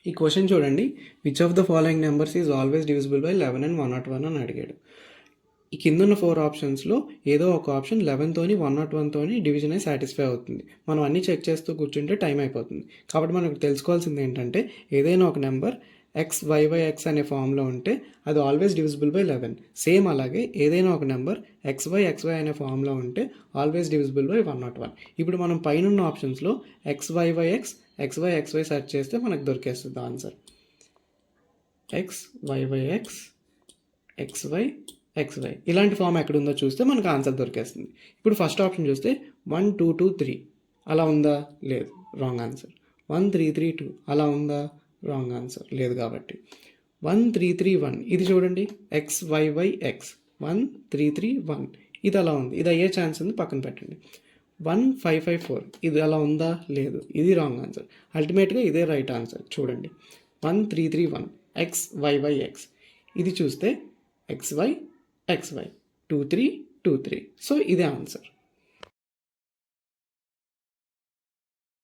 ఈ క్వశ్చన్ చూడండి, which of the following numbers is always divisible by 11 and 101 అని అడిగాడు. ఈ కిందున్న 4 ఆప్షన్స్లో ఏదో ఒక ఆప్షన్ 11తోని 101తోని డివిజన్ అయి సాటిస్ఫై అవుతుంది. మనం అన్నీ చెక్ చేస్తూ కూర్చుంటే టైం అయిపోతుంది. కాబట్టి మనకు తెలుసుకోవాల్సింది ఏంటంటే, ఏదైనా ఒక నెంబర్ XYYX అనే ఫామ్లో ఉంటే అది ఆల్వేస్ డివిజిబుల్ బై 11. సేమ్ అలాగే ఏదైనా ఒక నెంబర్ XYXY అనే ఫామ్లో ఉంటే ఆల్వేస్ డివిజిబుల్ బై 101. ఇప్పుడు మనం పైన ఆప్షన్స్లో XYYX XYXY సెర్చ్ చేస్తే మనకు దొరికేస్తుంది ఆన్సర్. XYYX XYXY ఇలాంటి ఫామ్ ఎక్కడుందో చూస్తే మనకు ఆన్సర్ దొరికేస్తుంది. ఇప్పుడు ఫస్ట్ ఆప్షన్ చూస్తే 1 2 2 3 అలా ఉందా? లేదు, రాంగ్ ఆన్సర్. 1 3 3 2 అలా ఉందా? రాంగ్ ఆన్సర్, లేదు. కాబట్టి 1 3 3 1 ఇది చూడండి, XYYX 1 3 3 1 ఇది అలా ఉంది. ఇది అయ్యే ఛాన్స్ ఉంది, పక్కన పెట్టండి. 1 5 5 4 ఇది అలా ఉందా? లేదు, ఇది రాంగ్ ఆన్సర్. అల్టిమేట్గా ఇదే రైట్ ఆన్సర్. చూడండి, 1 3 3 1 XYYX ఇది చూస్తే XYXY 2 3 2 3. సో ఇదే ఆన్సర్.